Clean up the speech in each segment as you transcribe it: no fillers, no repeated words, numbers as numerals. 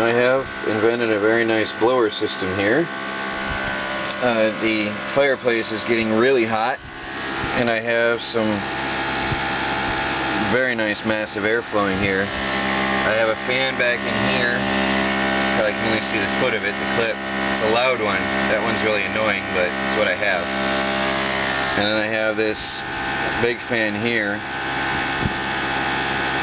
I have invented a very nice blower system here. The fireplace is getting really hot, and I have some very nice massive air flowing here. I have a fan back in here. Probably can only see the foot of it, the clip. It's a loud one. That one's really annoying, but it's what I have. And then I have this big fan here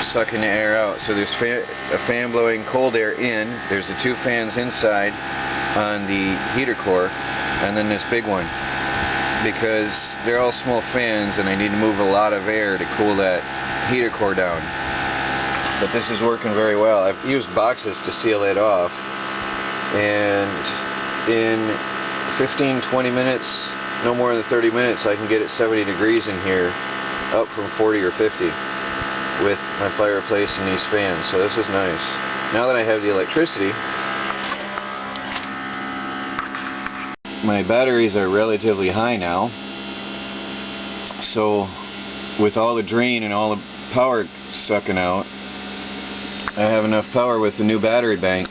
sucking the air out. So there's a fan blowing cold air in. There's the two fans inside on the heater core, and then this big one. Because they're all small fans and I need to move a lot of air to cool that heater core down. But this is working very well. I've used boxes to seal it off, and in 15-20 minutes, no more than 30 minutes, I can get it 70 degrees in here, up from 40 or 50 with my fireplace and these fans. So this is nice. Now that I have the electricity, my batteries are relatively high now, so with all the drain and all the power sucking out, I have enough power with the new battery bank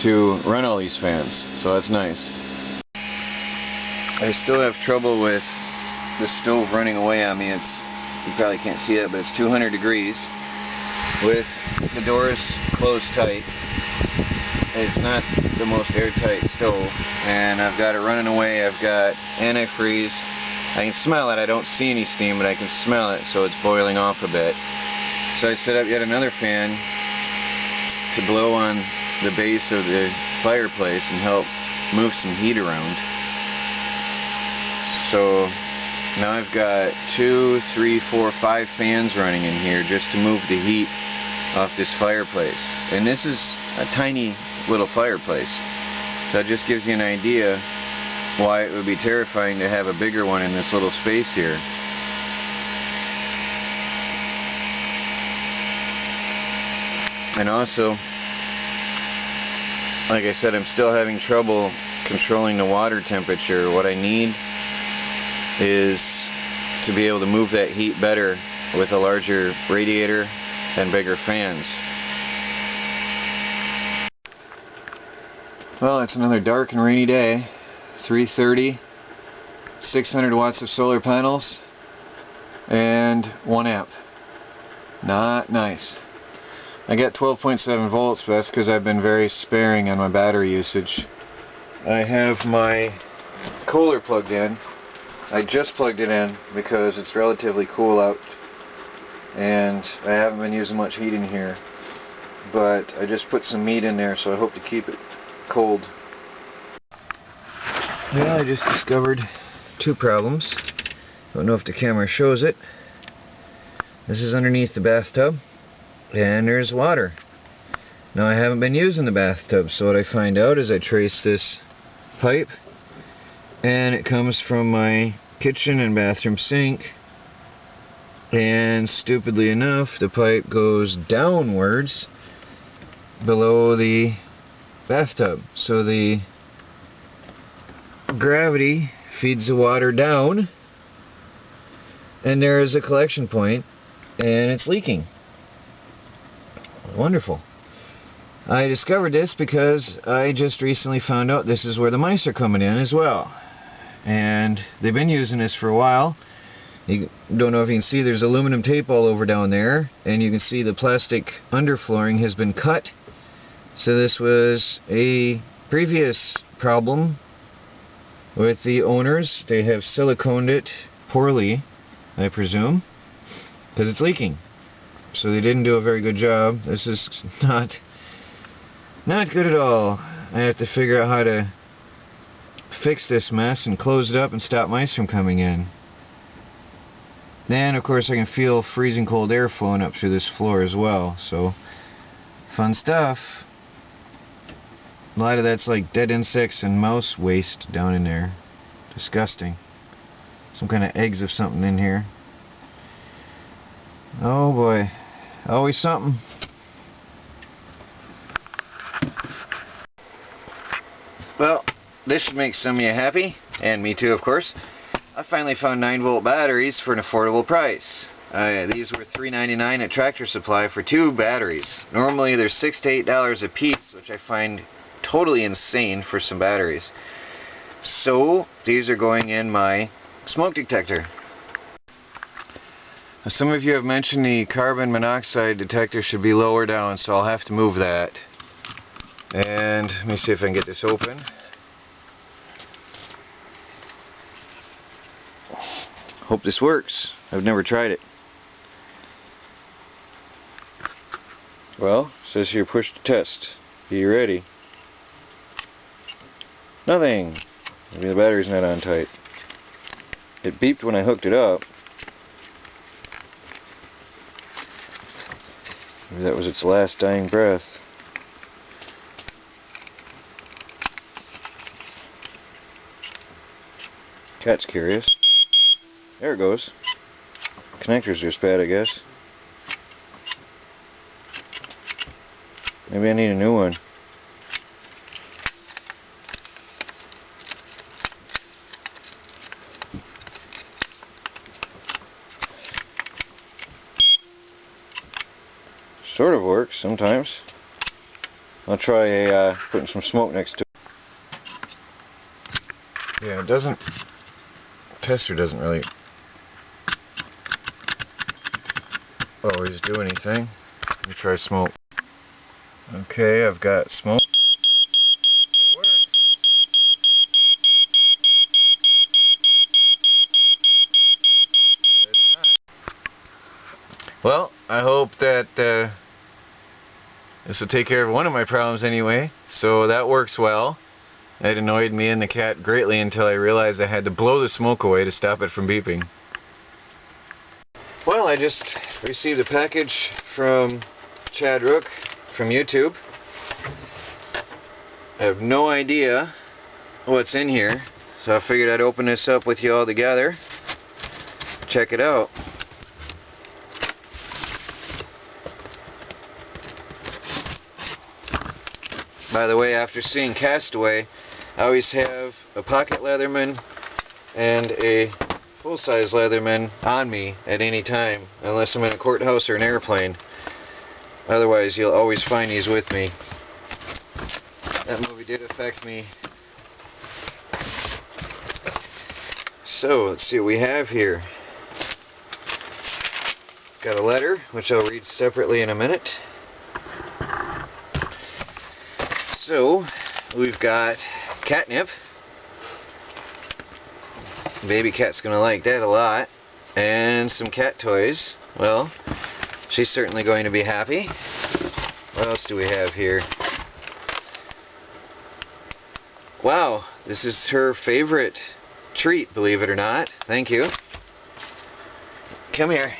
to run all these fans, so that's nice. I still have trouble with the stove running away on me. You probably can't see it, but it's 200 degrees with the doors closed tight. It's not the most airtight stove, and I've got it running away. I've got antifreeze. I can smell it. I don't see any steam, but I can smell it, so it's boiling off a bit. So I set up yet another fan to blow on the base of the fireplace and help move some heat around. So now I've got 2, 3, 4, 5 fans running in here just to move the heat off this fireplace. And this is a tiny little fireplace. So that just gives you an idea why it would be terrifying to have a bigger one in this little space here. And also, like I said, I'm still having trouble controlling the water temperature. What I need is to be able to move that heat better with a larger radiator and bigger fans. Well, it's another dark and rainy day. 3:30, 600 watts of solar panels, and 1 amp. Not nice. I got 12.7 volts, but that's because I've been very sparing on my battery usage. I have my cooler plugged in. I just plugged it in because it's relatively cool out, and I haven't been using much heat in here. But I just put some meat in there, so I hope to keep it cold. Yeah, I just discovered 2 problems. Don't know if the camera shows it. This is underneath the bathtub, and there's water. Now I haven't been using the bathtub, so what I find out is I trace this pipe, and it comes from my kitchen and bathroom sink, and stupidly enough the pipe goes downwards below the bathtub, so the gravity feeds the water down, and there is a collection point, and it's leaking. Wonderful. I discovered this because I just recently found out this is where the mice are coming in as well, and they've been using this for a while. You don't know if you can see, there's aluminum tape all over down there, and you can see the plastic underflooring has been cut. So this was a previous problem with the owners. They have siliconed it poorly, I presume, because it's leaking. So they didn't do a very good job. This is not good at all. I have to figure out how to fix this mess and close it up and stop mice from coming in. And of course I can feel freezing cold air flowing up through this floor as well. So fun stuff. A lot of that's like dead insects and mouse waste down in there. Disgusting. Some kind of eggs of something in here. Oh boy. Always something. Well, this should make some of you happy, and me too, of course. I finally found 9-volt batteries for an affordable price. These were $3.99 at Tractor Supply for 2 batteries. Normally they're $6 to $8 a piece, which I find totally insane for some batteries. So these are going in my smoke detector. Now, some of you have mentioned the carbon monoxide detector should be lower down, so I'll have to move that. And let me see if I can get this open. Hope this works. I've never tried it. Well, it says here push to test. Be ready. Nothing. Maybe the battery's not on tight. It beeped when I hooked it up. Maybe that was its last dying breath. Cat's curious. There it goes. Connector's just bad, I guess. Maybe I need a new one. Sort of works sometimes. I'll try putting some smoke next to it. Yeah, it doesn't. Tester doesn't really always do anything. Let me try smoke. Okay, I've got smoke. It works. Good time. Well, I hope that this will take care of one of my problems anyway. So that works well. It annoyed me and the cat greatly until I realized I had to blow the smoke away to stop it from beeping. Well, I just received a package from Chad Rook from YouTube. I have no idea what's in here, so I figured I'd open this up with you all together. Check it out. By the way, after seeing Castaway, I always have a pocket Leatherman and a full-size Leatherman on me at any time, unless I'm in a courthouse or an airplane. Otherwise, you'll always find these with me. That movie did affect me. So, let's see what we have here. Got a letter, which I'll read separately in a minute. So, we've got catnip. Baby cat's gonna like that a lot. And some cat toys. Well, she's certainly going to be happy. What else do we have here? Wow, this is her favorite treat, believe it or not. Thank you. Come here.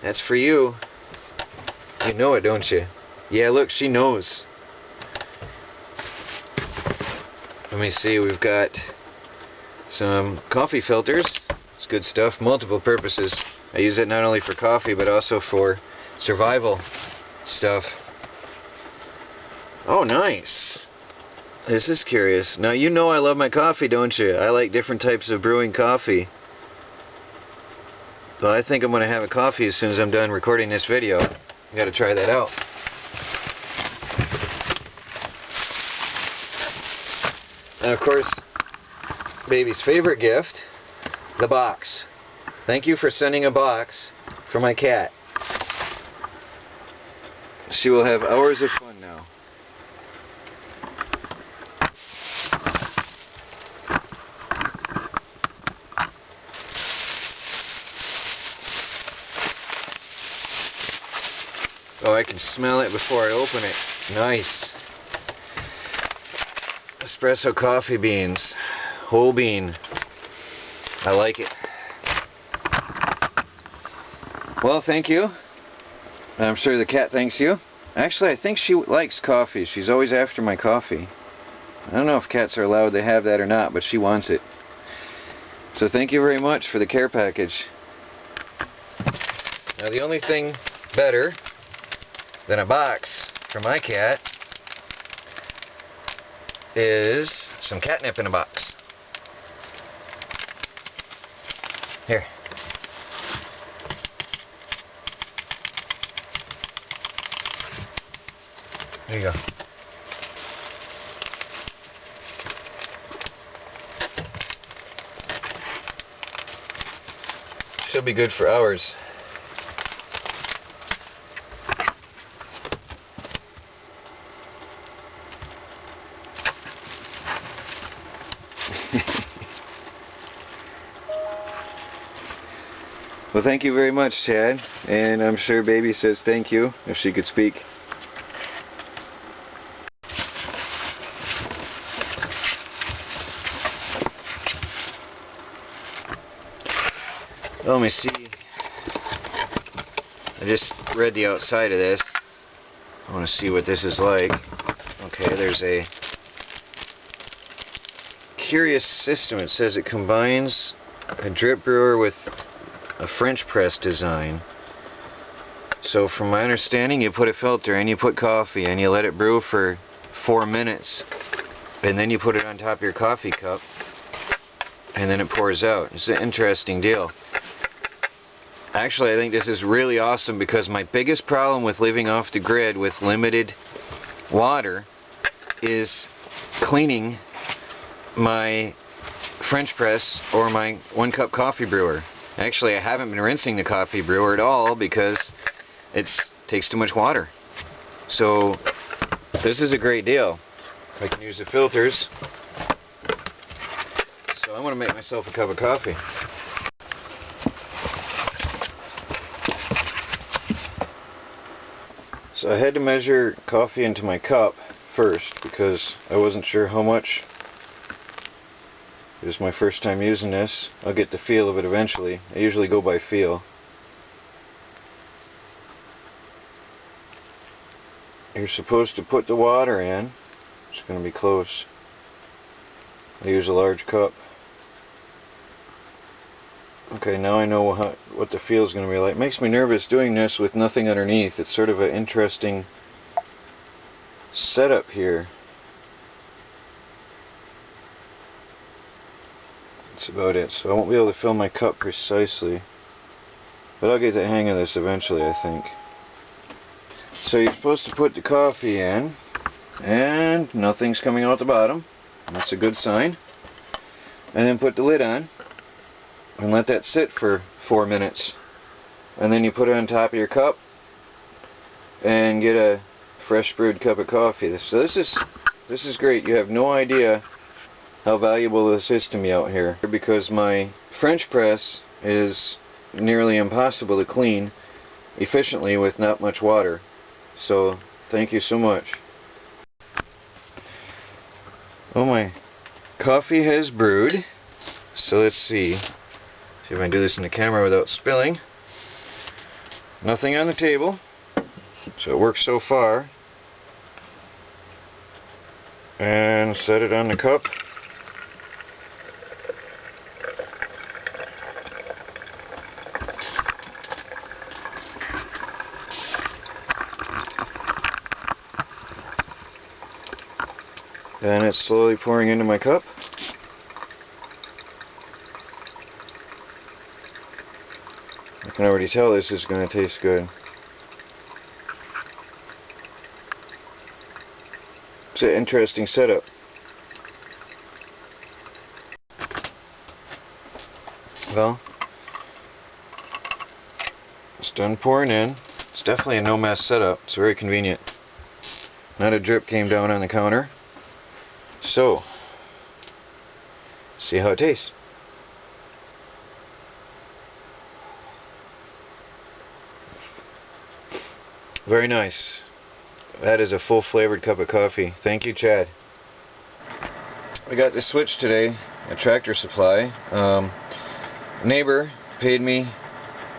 That's for you. You know it, don't you? Yeah, look, she knows. Let me see, we've got some coffee filters. It's good stuff, multiple purposes. I use it not only for coffee, but also for survival stuff. Oh, nice. This is curious. Now, you know I love my coffee, don't you? I like different types of brewing coffee. So I think I'm going to have a coffee as soon as I'm done recording this video. I got to try that out. And of course, baby's favorite gift, the box. Thank you for sending a box for my cat. She will have hours of fun now. Oh, I can smell it before I open it. Nice. Espresso coffee beans. Whole bean. I like it. Well, thank you. I'm sure the cat thanks you. Actually, I think she likes coffee. She's always after my coffee. I don't know if cats are allowed to have that or not, but she wants it. So thank you very much for the care package. Now, the only thing better than a box for my cat is some catnip in a box. Here. There you go. Should be good for hours. Well, thank you very much, Chad, and I'm sure Baby says thank you if she could speak. Let me see. I just read the outside of this. I want to see what this is like. Okay, there's a curious system. It says it combines a drip brewer with a French press design. So from my understanding, you put a filter in, you put coffee in, you let it brew for 4 minutes, and then you put it on top of your coffee cup, and then it pours out. It's an interesting deal. Actually, I think this is really awesome because my biggest problem with living off the grid with limited water is cleaning my French press or my 1-cup coffee brewer. Actually, I haven't been rinsing the coffee brewer at all because it takes too much water. So this is a great deal. I can use the filters. So I want to make myself a cup of coffee. So I had to measure coffee into my cup first because I wasn't sure how much. It was my first time using this. I'll get the feel of it eventually. I usually go by feel. You're supposed to put the water in. It's going to be close. I use a large cup. Okay, now I know what the feel is going to be like. It makes me nervous doing this with nothing underneath. It's sort of an interesting setup here. That's about it. So I won't be able to fill my cup precisely. But I'll get the hang of this eventually, I think. So you're supposed to put the coffee in, and nothing's coming out the bottom. That's a good sign. And then put the lid on, and let that sit for 4 minutes. And then you put it on top of your cup, and get a fresh brewed cup of coffee. So this is great. You have no idea how valuable this is to me out here, because my French press is nearly impossible to clean efficiently with not much water. So thank you so much. Oh, my coffee has brewed. So let's see if I can do this in the camera without spilling. Nothing on the table, so it works so far. And set it on the cup. And it's slowly pouring into my cup. I can already tell this is going to taste good. It's an interesting setup. Well, it's done pouring in. It's definitely a no mess setup. It's very convenient. Not a drip came down on the counter. So, see how it tastes. Very nice. That is a full flavored cup of coffee. Thank you, Chad. I got this switch today at Tractor Supply. A neighbor paid me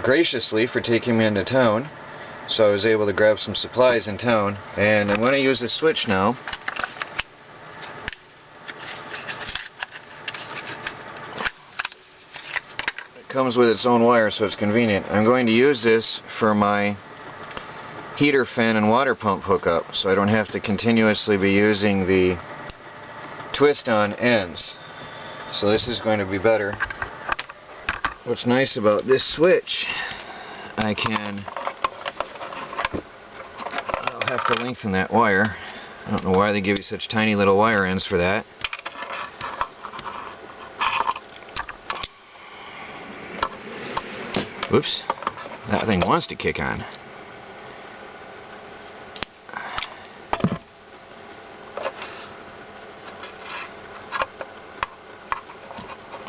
graciously for taking me into town, so I was able to grab some supplies in town, and I'm going to use this switch now. Comes with its own wire, so it's convenient. I'm going to use this for my heater, fan, and water pump hookup, so I don't have to continuously be using the twist-on ends. So this is going to be better. What's nice about this switch, I'll have to lengthen that wire. I don't know why they give you such tiny little wire ends for that. Whoops, that thing wants to kick on.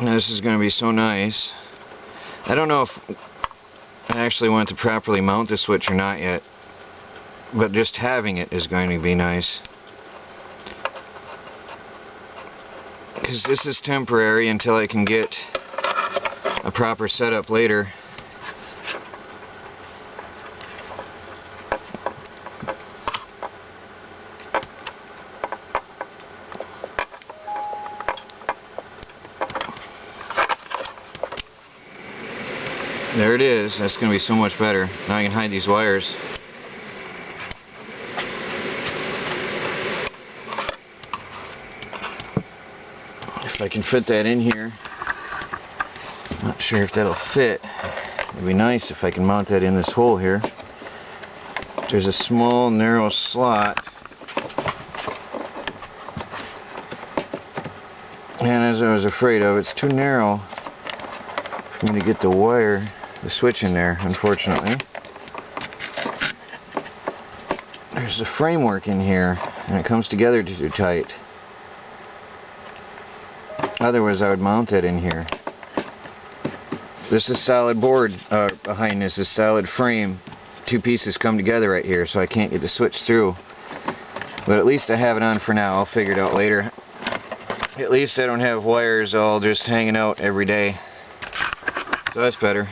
Now this is going to be so nice. I don't know if I actually want to properly mount the switch or not yet, but just having it is going to be nice. Because this is temporary until I can get a proper setup later. There it is. That's going to be so much better. Now I can hide these wires. If I can fit that in here. Not sure if that'll fit. It'd be nice if I can mount that in this hole here. There's a small narrow slot. And as I was afraid of, it's too narrow for me to get the wire, the switch in there, unfortunately. There's the framework in here, and it comes together too tight. Otherwise I would mount it in here. This is solid board behind this is solid frame. Two pieces come together right here, so I can't get the switch through. But at least I have it on for now. I'll figure it out later. At least I don't have wires all just hanging out every day. So that's better.